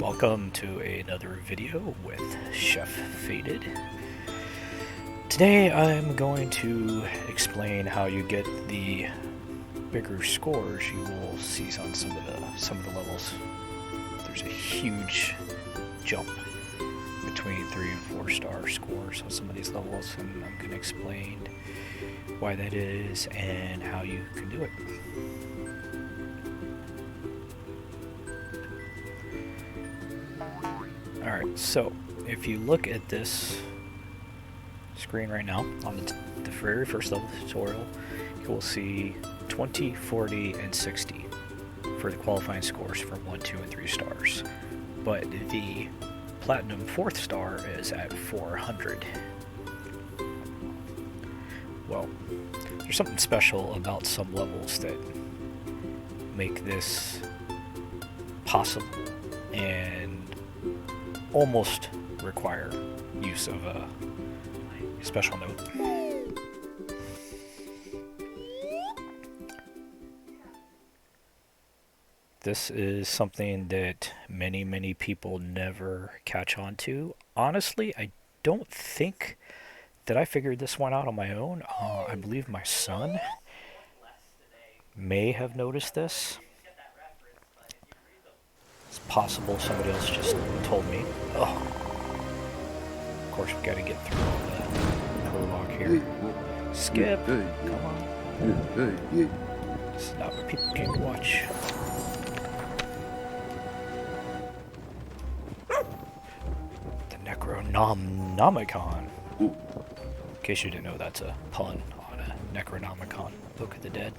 Welcome to another video with Chef Faded. Today I'm going to explain how you get the bigger scores you will see on some of the levels. There's a huge jump between 3 and 4 star scores on some of these levels, and I'm going to explain why that is and how you can do it. Alright, so if you look at this screen right now, on the very first level of the tutorial, you will see 20, 40, and 60 for the qualifying scores for 1, 2, and 3 stars. But the Platinum 4th star is at 400. Well, there's something special about some levels that make this possible and almost require use of a special note. This is something that many people never catch on to. Honestly, I don't think that I figured this one out on my own. I believe my son may have noticed this. It's possible somebody else just told me. Oh. Of course, we got to get through all the prologue here. Skip! Come on. This is not what people came to watch. The Necronomicon. In case you didn't know, that's a pun on a Necronomicon, Book of the Dead.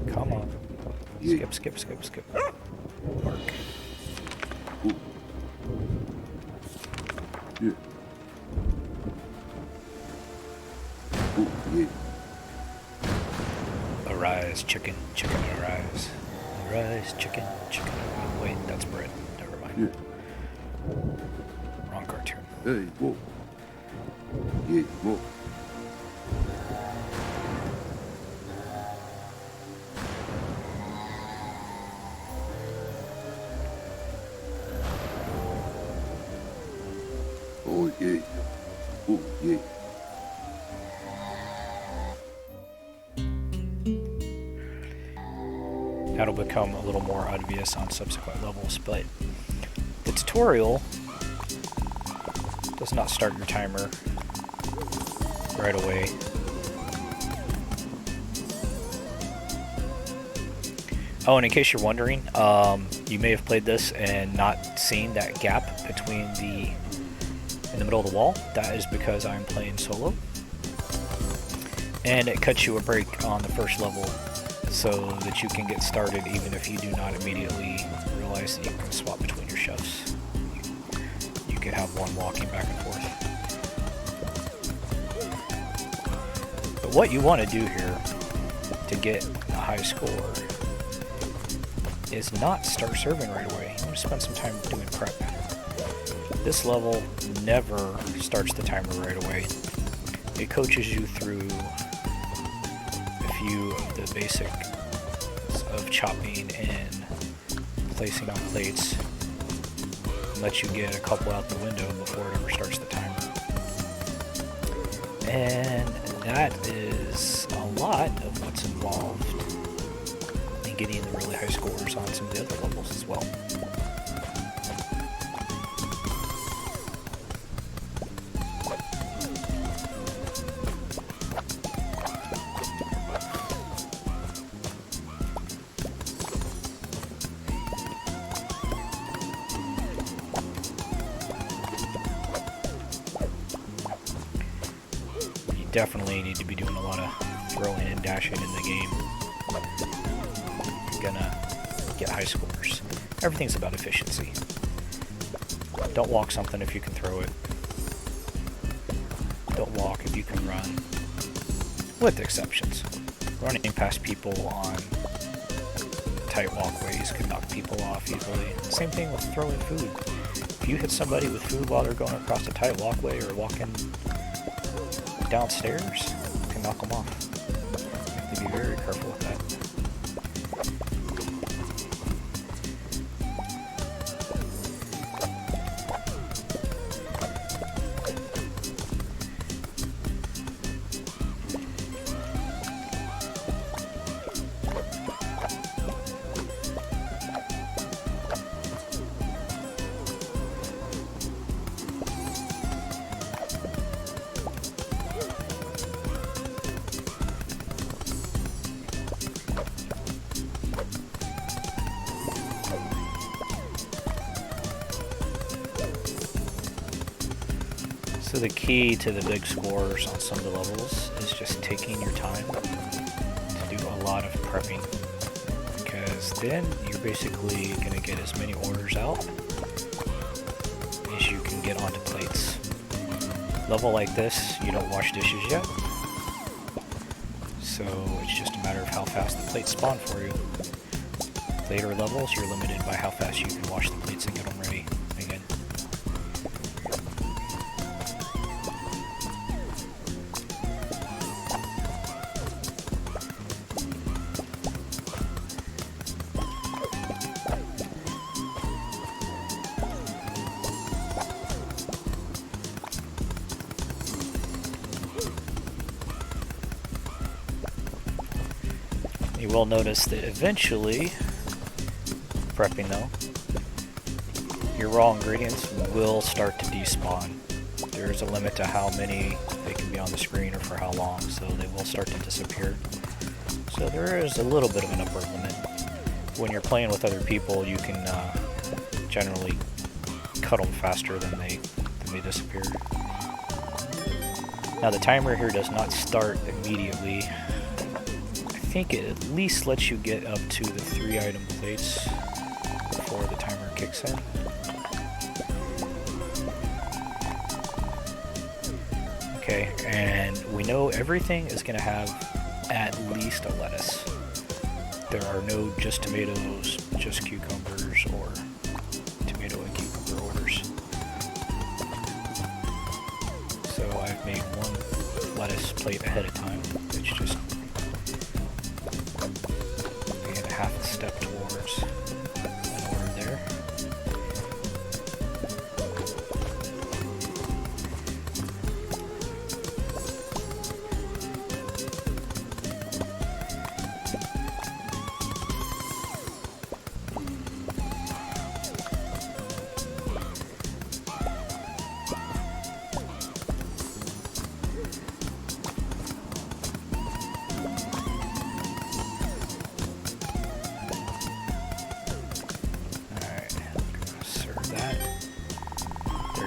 Come on. Skip. Mark. Arise, chicken, arise. Arise, chicken. Wait, that's bread. Never mind. Wrong cartoon. Hey, whoa. Yeah, whoa. Oh yeah. Oh yeah. That'll become a little more obvious on subsequent levels, but the tutorial does not start your timer right away. Oh, and in case you're wondering, you may have played this and not seen that gap between in the middle of the wall. That is because I'm playing solo, and it cuts you a break on the first level so that you can get started even if you do not immediately realize that you can swap between your chefs. You could have one walking back and forth. But what you want to do here to get a high score is not start serving right away. You want to spend some time doing prep. This level never starts the timer right away. It coaches you through a few of the basics of chopping and placing on plates, and lets you get a couple out the window before it ever starts the timer. And that is a lot of what's involved in getting the really high scores on some of the other levels as well. Definitely need to be doing a lot of throwing and dashing in the game. You're gonna get high scores. Everything's about efficiency. Don't walk something if you can throw it. Don't walk if you can run. With exceptions. Running past people on tight walkways can knock people off easily. Same thing with throwing food. If you hit somebody with food while they're going across a tight walkway or walking downstairs, you can knock them off. to be very careful with that. So the key to the big scores on some of the levels is just taking your time to do a lot of prepping, because then you're basically going to get as many orders out as you can get onto plates. Level like this, you don't wash dishes yet, so it's just a matter of how fast the plates spawn for you. Later levels, you're limited by how fast you can wash the plates and get them ready again. You will notice that eventually, prepping though, your raw ingredients will start to despawn. There's a limit to how many they can be on the screen or for how long, so they will start to disappear. So there is a little bit of an upper limit. When you're playing with other people, you can generally cut them faster than they disappear. Now the timer here does not start immediately. I think it at least lets you get up to the 3 item plates before the timer kicks in. Okay, and we know everything is going to have at least a lettuce. There are no just tomatoes, just cucumbers, or tomato and cucumber orders. So I've made one lettuce plate ahead of time. It's just half a step towards an order there.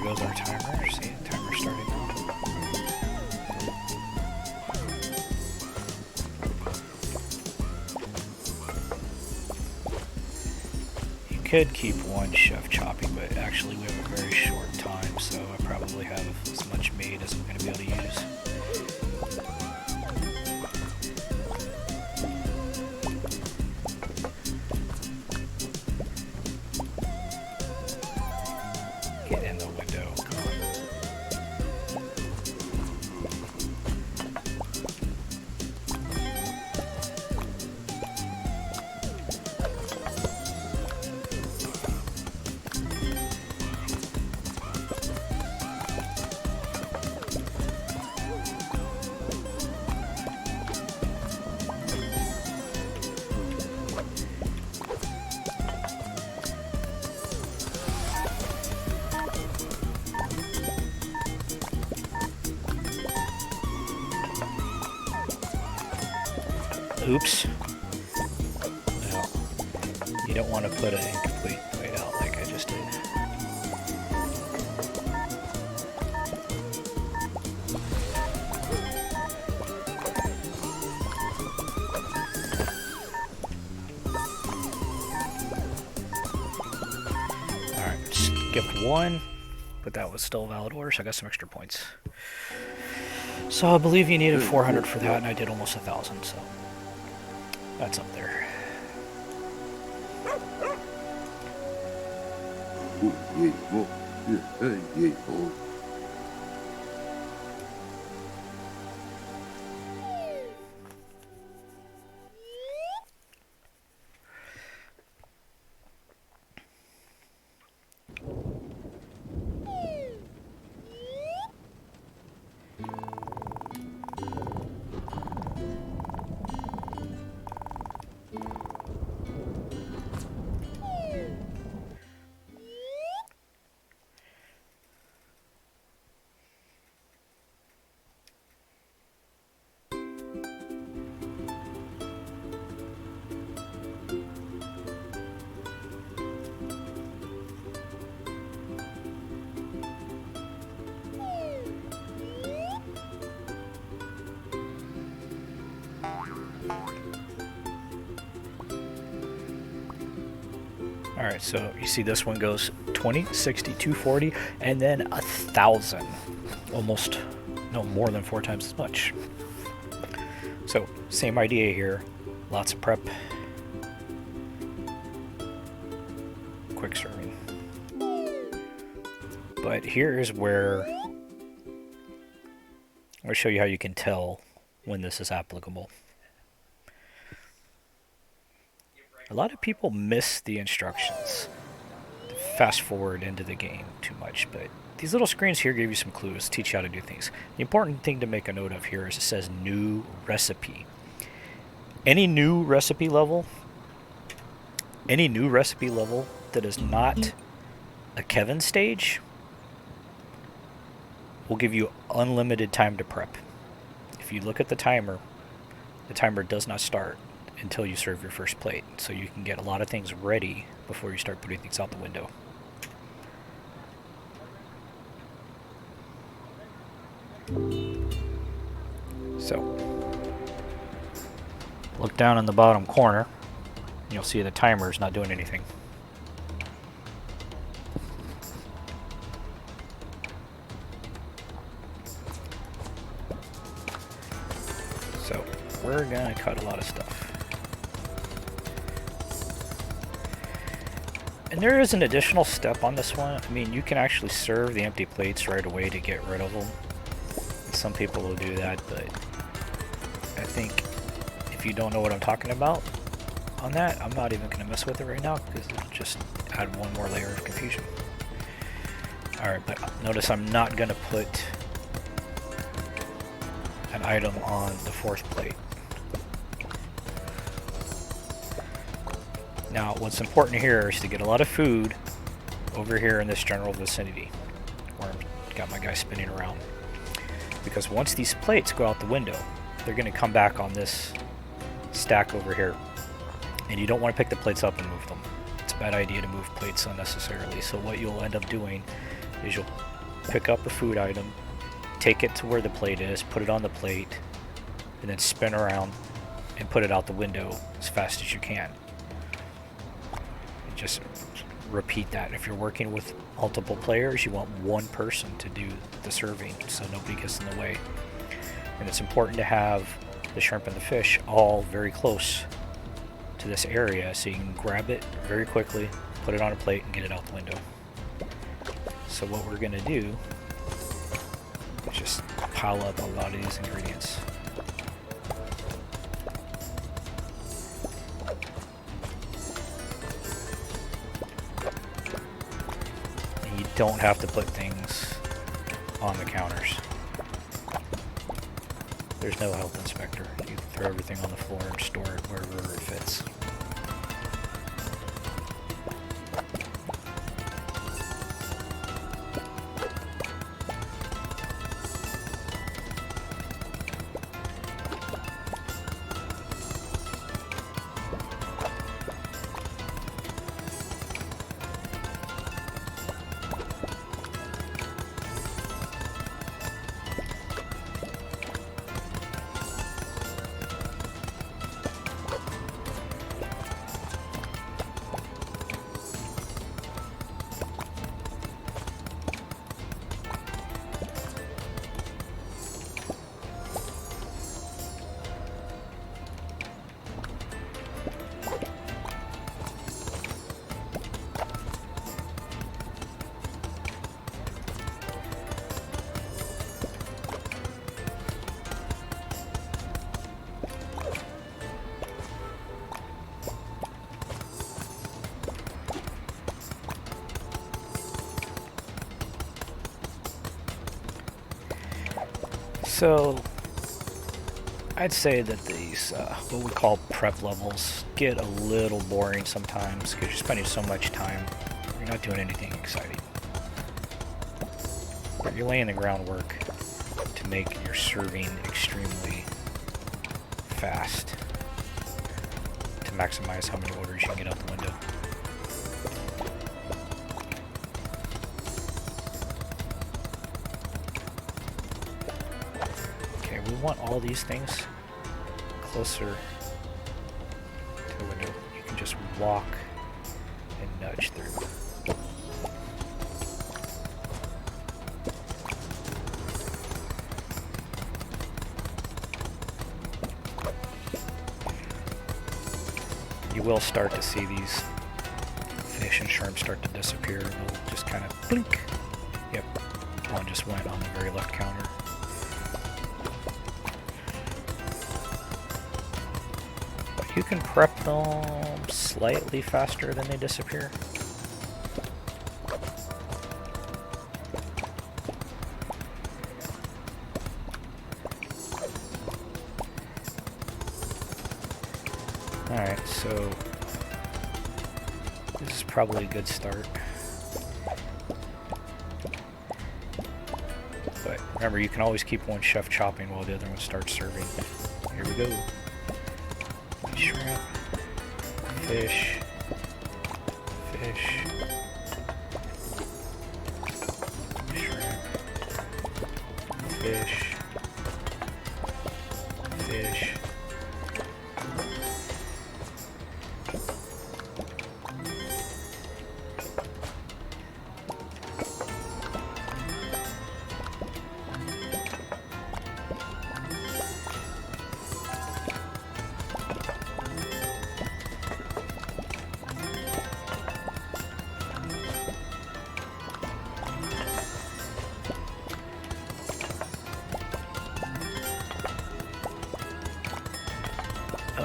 Goes our timer. See, timer starting now. You could keep one chef chopping, but actually we have a very short time, so I probably have as much made as I'm going to be able to use. Get in the window. Come on. Oops. No. You don't want to put an incomplete plate out like I just did. Alright, skipped one, but that was still a valid order, so I got some extra points. So I believe you needed 400 for that, and I did almost 1,000, so that's up there. Alright, so you see this one goes 20, 60, 240, and then 1,000. Almost, no, more than 4 times as much. So, same idea here. Lots of prep. Quick serving. But here is where I'm going to show you how you can tell when this is applicable. A lot of people miss the instructions. Fast forward into the game too much, but these little screens here give you some clues, teach you how to do things. The important thing to make a note of here is it says new recipe. Any new recipe level that is not a Kevin stage will give you unlimited time to prep. If you look at the timer does not start until you serve your first plate, so you can get a lot of things ready before you start putting things out the window. So, look down in the bottom corner, and you'll see the timer is not doing anything. So, we're gonna cut a lot of stuff. And there is an additional step on this one. I mean, you can actually serve the empty plates right away to get rid of them. Some people will do that, but I think if you don't know what I'm talking about on that, I'm not even going to mess with it right now because it'll just add one more layer of confusion. Alright, but notice I'm not going to put an item on the 4th plate. Now, what's important here is to get a lot of food over here in this general vicinity where I've got my guy spinning around. Because once these plates go out the window, they're going to come back on this stack over here. And you don't want to pick the plates up and move them. It's a bad idea to move plates unnecessarily. So what you'll end up doing is you'll pick up a food item, take it to where the plate is, put it on the plate, and then spin around and put it out the window as fast as you can. And just repeat that. If you're working with multiple players, you want one person to do the serving so nobody gets in the way. And it's important to have the shrimp and the fish all very close to this area so you can grab it very quickly, put it on a plate, and get it out the window. So what we're going to do is just pile up a lot of these ingredients. You don't have to put things on the counters. There's no health inspector. You can throw everything on the floor and store it wherever it fits. So, I'd say that these, what we call prep levels, get a little boring sometimes because you're spending so much time, you're not doing anything exciting. But you're laying the groundwork to make your serving extremely fast, to maximize how many orders you can get out the window. We want all these things closer to the window. You can just walk and nudge through. You will start to see these fish and shrimp start to disappear. They'll just kind of blink. Yep, one just went on the very left counter. But you can prep them slightly faster than they disappear. Alright, so this is probably a good start. But remember, you can always keep one chef chopping while the other one starts serving. Here we go. Shrimp, fish, fish, shrimp, fish, fish.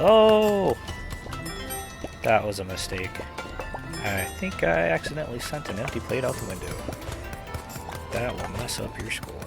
Oh! That was a mistake. I think I accidentally sent an empty plate out the window. That will mess up your score.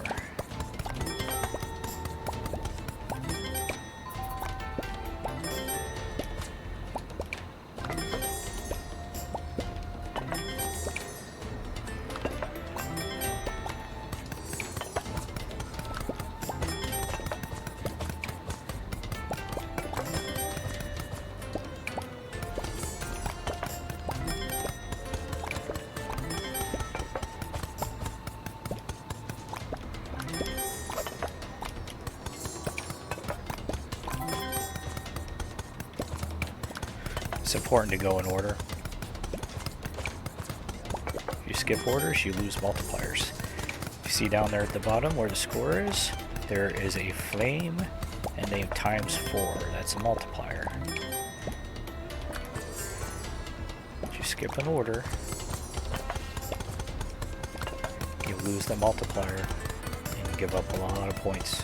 It's important to go in order. If you skip orders, you lose multipliers. You see down there at the bottom where the score is, there is a flame and a times 4. That's a multiplier. If you skip an order, you lose the multiplier and you give up a lot of points.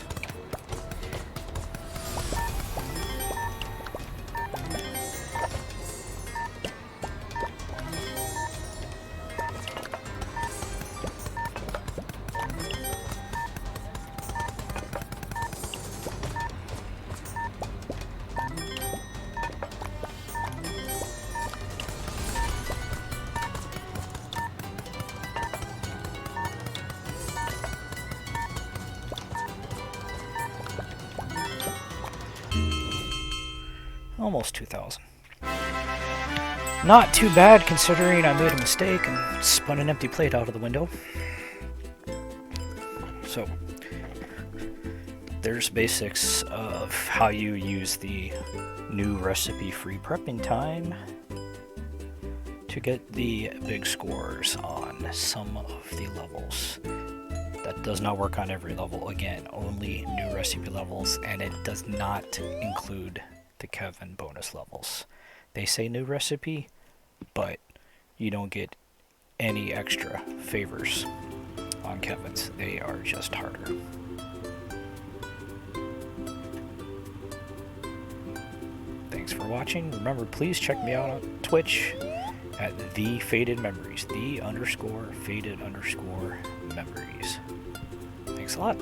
Almost 2,000. Not too bad considering I made a mistake and spun an empty plate out of the window. So, there's basics of how you use the new recipe free prepping time to get the big scores on some of the levels. That does not work on every level. Again, only new recipe levels, and it does not include the Kevin bonus levels. They say new recipe, but you don't get any extra favors on Kevin's. They are just harder. Thanks for watching. Remember, please check me out on Twitch at The Faded Memories. The_Faded_Memories. Thanks a lot.